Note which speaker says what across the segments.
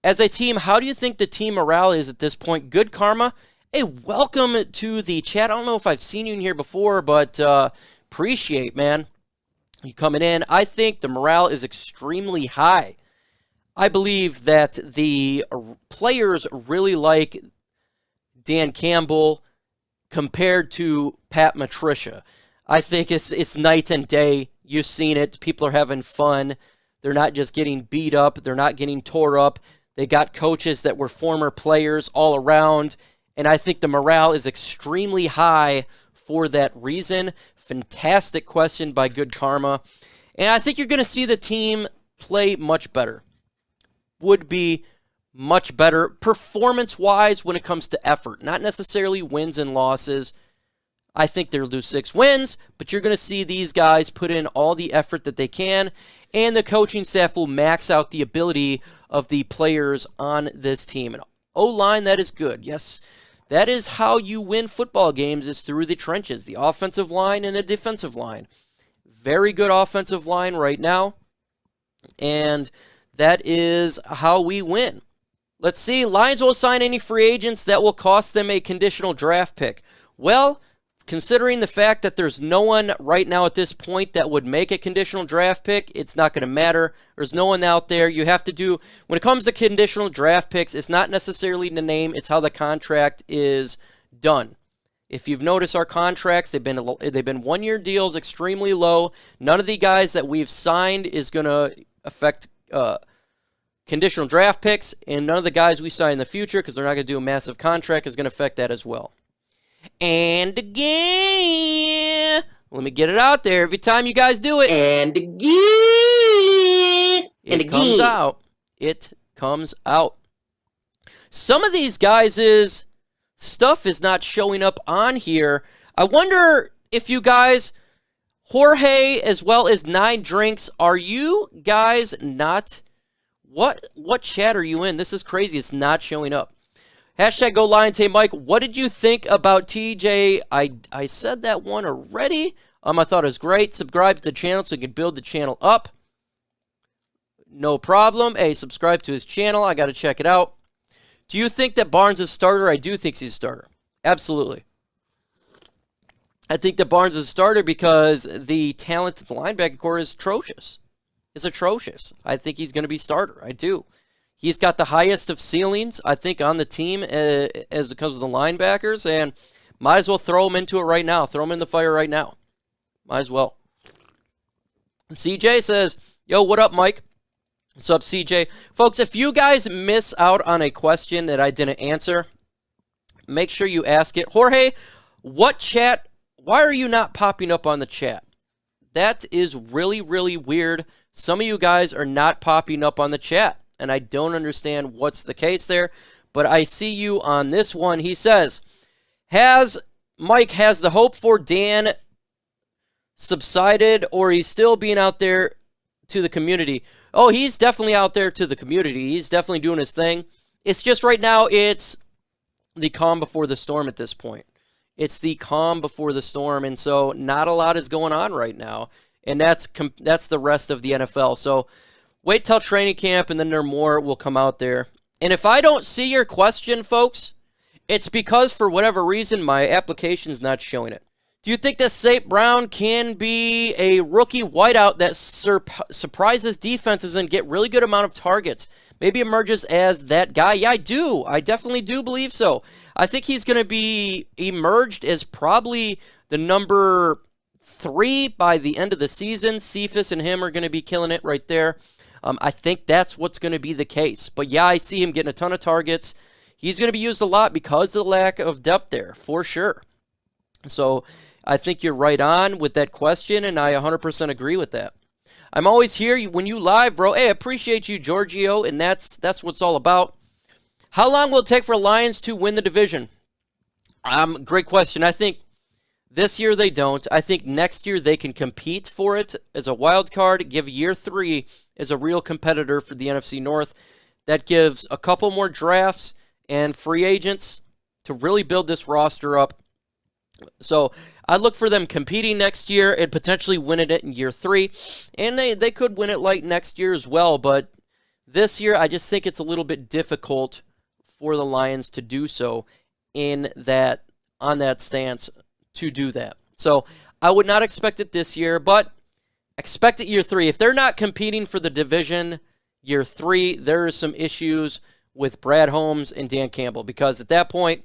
Speaker 1: As a team, how do you think the team morale is at this point? Good Karma, hey, welcome to the chat. I don't know if I've seen you in here before, but appreciate, man, you coming in. I think the morale is extremely high. I believe that the players really like Dan Campbell compared to Pat Matricia. I think it's night and day. You've seen it. People are having fun. They're not just getting beat up. They're not getting tore up. They got coaches that were former players all around, and I think the morale is extremely high for that reason. Fantastic question by Good Karma. And I think you're going to see the team play much better. Would be much better performance-wise when it comes to effort, not necessarily wins and losses. I think they'll do 6 wins, but you're going to see these guys put in all the effort that they can, and the coaching staff will max out the ability of the players on this team. And O-line, that is good. Yes, that is how you win football games, is through the trenches, the offensive line and the defensive line. Very good offensive line right now, and that is how we win. Let's see, Lions will sign any free agents that will cost them a conditional draft pick. Well, considering the fact that there's no one right now at this point that would make a conditional draft pick, it's not going to matter. There's no one out there. You have to do, when it comes to conditional draft picks, it's not necessarily the name, it's how the contract is done. If you've noticed our contracts, they've been 1-year deals, extremely low. None of the guys that we've signed is going to affect conditional draft picks, and none of the guys we sign in the future, because they're not going to do a massive contract, is going to affect that as well. And again, let me get it out there every time you guys do it.
Speaker 2: And again.
Speaker 1: It comes out. It comes out. Some of these guys' stuff is not showing up on here. I wonder if you guys, Jorge as well as 9 Drinks, are you guys not, what chat are you in? This is crazy. It's not showing up. Hashtag Go Lions. Hey, Mike, what did you think about TJ? I said that one already. I thought it was great. Subscribe to the channel so you can build the channel up. No problem. Hey, subscribe to his channel. I got to check it out. Do you think that Barnes is a starter? I do think he's a starter. Absolutely. I think that Barnes is a starter because the talent at the linebacker core is atrocious. It's atrocious. I think he's going to be starter. I do. He's got the highest of ceilings, I think, on the team as it comes to the linebackers, and might as well throw him into it right now. Throw him in the fire right now. Might as well. CJ says, yo, what up, Mike? What's up, CJ? Folks, if you guys miss out on a question that I didn't answer, make sure you ask it. Jorge, what chat? Why are you not popping up on the chat? That is really, really weird. Some of you guys are not popping up on the chat, and I don't understand what's the case there, but I see you on this one. He says, Mike, has the hope for Dan subsided, or he's still being out there to the community? Oh, he's definitely out there to the community. He's definitely doing his thing. It's just right now, it's the calm before the storm at this point. It's the calm before the storm, and so not a lot is going on right now, and that's the rest of the NFL. So wait till training camp, and then more will come out there. And if I don't see your question, folks, it's because for whatever reason my application's not showing it. Do you think that St. Brown can be a rookie wideout that surprises defenses and get really good amount of targets? Maybe emerges as that guy? Yeah, I do. I definitely do believe so. I think he's going to be emerged as probably the number 3 by the end of the season. Cephas and him are going to be killing it right there. I think that's what's going to be the case. But yeah, I see him getting a ton of targets. He's going to be used a lot because of the lack of depth there, for sure. So I think you're right on with that question, and I 100% agree with that. I'm always here when you live, bro. Hey, I appreciate you, Giorgio, and that's what it's all about. How long will it take for Lions to win the division? Great question. I think this year they don't. I think next year they can compete for it as a wild card, give year 3 as a real competitor for the NFC North. That gives a couple more drafts and free agents to really build this roster up. So I look for them competing next year and potentially winning it in year 3. And they could win it like next year as well, but This year, I just think it's a little bit difficult for the Lions to do so on that stance to do that. So I would not expect it this year, but expect it year 3. If they're not competing for the division year 3, there are some issues with Brad Holmes and Dan Campbell, because at that point,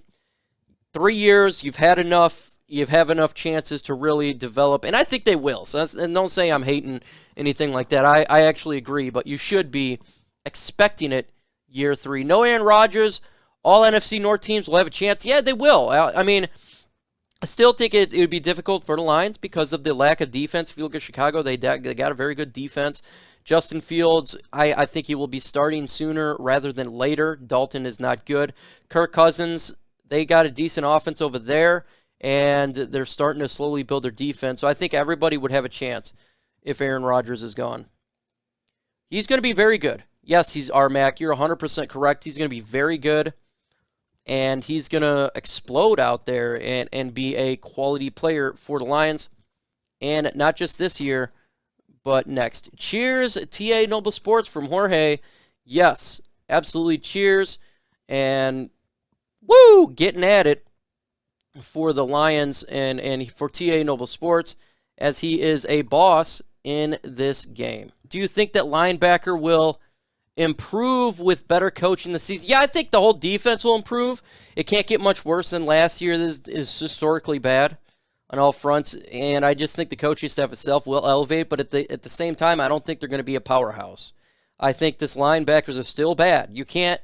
Speaker 1: 3 years, you have enough chances to really develop, and I think they will. So and don't say I'm hating anything like that. I actually agree, but you should be expecting it year 3. No Aaron Rodgers, all NFC North teams will have a chance. Yeah, they will. I mean, I still think it would be difficult for the Lions because of the lack of defense. If you look at Chicago, they got a very good defense. Justin Fields, I think he will be starting sooner rather than later. Dalton is not good. Kirk Cousins, they got a decent offense over there, and they're starting to slowly build their defense. So I think everybody would have a chance if Aaron Rodgers is gone. He's going to be very good. Yes, he's RMAC. You're 100% correct. He's going to be very good, and he's going to explode out there and be a quality player for the Lions, and not just this year, but next. Cheers, TA Noble Sports from Jorge. Yes, absolutely cheers. And woo, getting at it for the Lions and for TA Noble Sports, as he is a boss in this game. Do you think that linebacker will improve with better coaching this season? Yeah, I think the whole defense will improve. It can't get much worse than last year. This is historically bad on all fronts, and I just think the coaching staff itself will elevate, but at the same time, I don't think they're going to be a powerhouse. I think this linebackers are still bad. You can't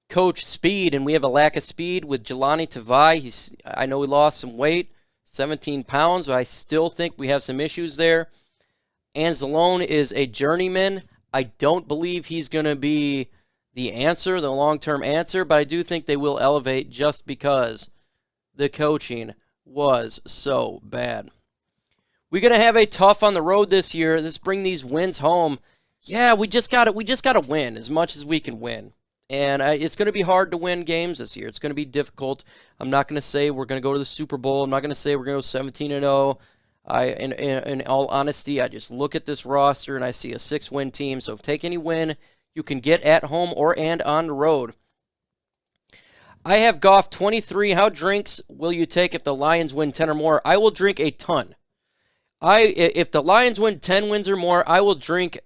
Speaker 1: coach speed, and we have a lack of speed with Jelani Tavai. I know he lost some weight, 17 pounds, but I still think we have some issues there. Anzalone is a journeyman. I don't believe he's going to be the answer, the long-term answer, but I do think they will elevate just because the coaching was so bad. We're going to have a tough on the road this year. Let's bring these wins home. Yeah, we just got to win as much as we can win. And it's going to be hard to win games this year. It's going to be difficult. I'm not going to say we're going to go to the Super Bowl. I'm not going to say we're going to go 17-0. In all honesty, I just look at this roster and I see a 6-win team. So take any win you can get at home and on the road. I have Goff 23. How drinks will you take if the Lions win 10 or more? I will drink a ton. If the Lions win 10 wins or more, I will drink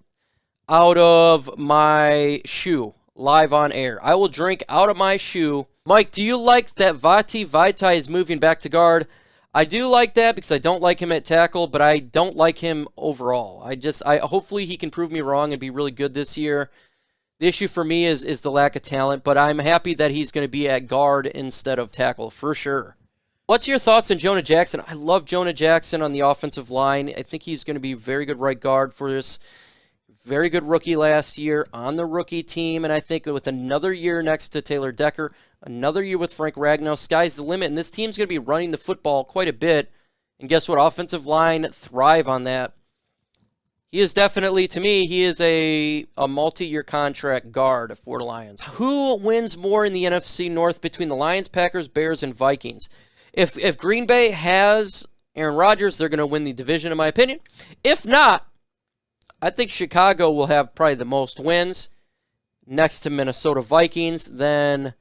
Speaker 1: out of my shoe live on air. I will drink out of my shoe. Mike, do you like that Vaitai is moving back to guard? I do like that because I don't like him at tackle, but I don't like him overall. Hopefully he can prove me wrong and be really good this year. The issue for me is the lack of talent, but I'm happy that he's going to be at guard instead of tackle, for sure. What's your thoughts on Jonah Jackson? I love Jonah Jackson on the offensive line. I think he's going to be very good right guard for this. Very good rookie last year on the rookie team, and I think with another year next to Taylor Decker, another year with Frank Ragnow, sky's the limit, and this team's going to be running the football quite a bit, and guess what? Offensive line thrive on that. He is definitely, to me, he is a multi-year contract guard for the Lions. Who wins more in the NFC North between the Lions, Packers, Bears, and Vikings? If Green Bay has Aaron Rodgers, they're going to win the division, in my opinion. If not, I think Chicago will have probably the most wins next to Minnesota Vikings. Then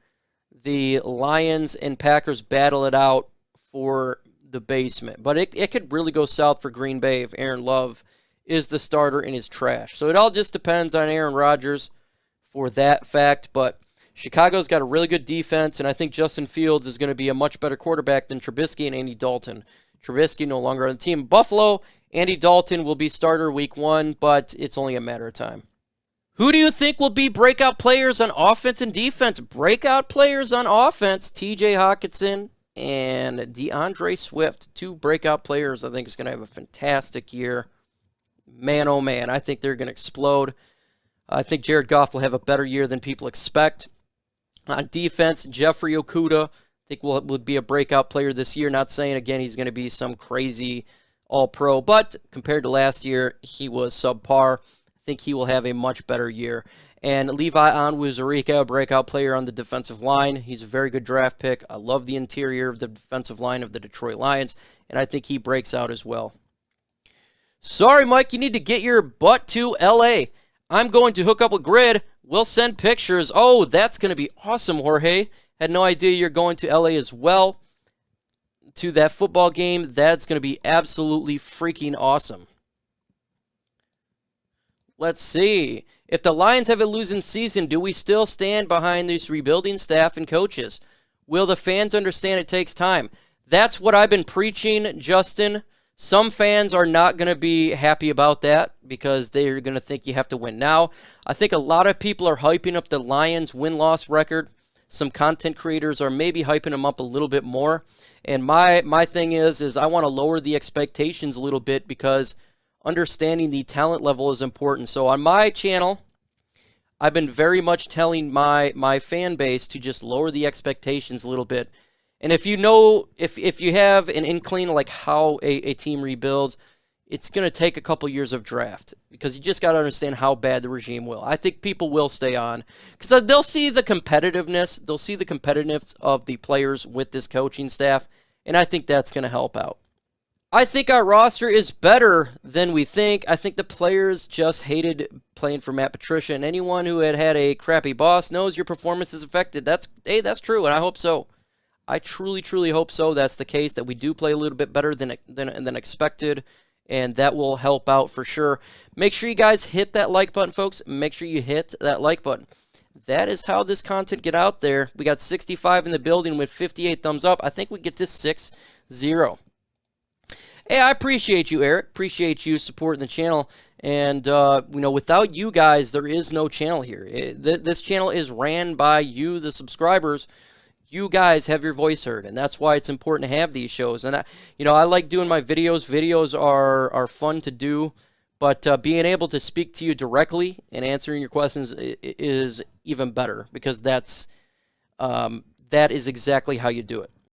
Speaker 1: the Lions and Packers battle it out for the basement. But it could really go south for Green Bay if Aaron Love is the starter and is trash. So it all just depends on Aaron Rodgers for that fact. But Chicago's got a really good defense, and I think Justin Fields is going to be a much better quarterback than Trubisky and Andy Dalton. Trubisky no longer on the team. Buffalo, Andy Dalton will be starter week 1, but it's only a matter of time. Who do you think will be breakout players on offense and defense? Breakout players on offense, TJ Hockenson and DeAndre Swift. 2 breakout players I think is going to have a fantastic year. Man, oh man, I think they're going to explode. I think Jared Goff will have a better year than people expect. On defense, Jeffrey Okudah, I think will be a breakout player this year. Not saying, again, he's going to be some crazy all-pro, but compared to last year, he was subpar. I think he will have a much better year. And Levi Onwuzurike, a breakout player on the defensive line. He's a very good draft pick. I love the interior of the defensive line of the Detroit Lions, and I think he breaks out as well. Sorry, Mike, you need to get your butt to L.A. I'm going to hook up with Grid. We'll send pictures. Oh, that's going to be awesome, Jorge. Had no idea you're going to LA as well. To that football game. That's going to be absolutely freaking awesome. Let's see. If the Lions have a losing season, do we still stand behind this rebuilding staff and coaches? Will the fans understand it takes time? That's what I've been preaching, Justin. Some fans are not going to be happy about that because they're going to think you have to win now. I think a lot of people are hyping up the Lions' win-loss record. Some content creators are maybe hyping them up a little bit more. And my thing is I want to lower the expectations a little bit because understanding the talent level is important. So on my channel, I've been very much telling my fan base to just lower the expectations a little bit. And if you know, if you have an inkling like how a team rebuilds, it's going to take a couple years of draft because you just got to understand how bad the regime will. I think people will stay on because they'll see the competitiveness. They'll see the competitiveness of the players with this coaching staff, and I think that's going to help out. I think our roster is better than we think. I think the players just hated playing for Matt Patricia, and anyone who had a crappy boss knows your performance is affected. That's true, and I hope so. I truly, truly hope so. That's the case, that we do play a little bit better than expected, and that will help out for sure. Make sure you guys hit that like button, folks. Make sure you hit that like button. That is how this content get out there. We got 65 in the building with 58 thumbs up. I think we get to 6-0. Hey, I appreciate you, Eric. Appreciate you supporting the channel. And, without you guys, there is no channel here. This channel is ran by you, the subscribers. You guys have your voice heard, and that's why it's important to have these shows. And, I like doing my videos. Videos are fun to do, but being able to speak to you directly and answering your questions is even better because that is exactly how you do it.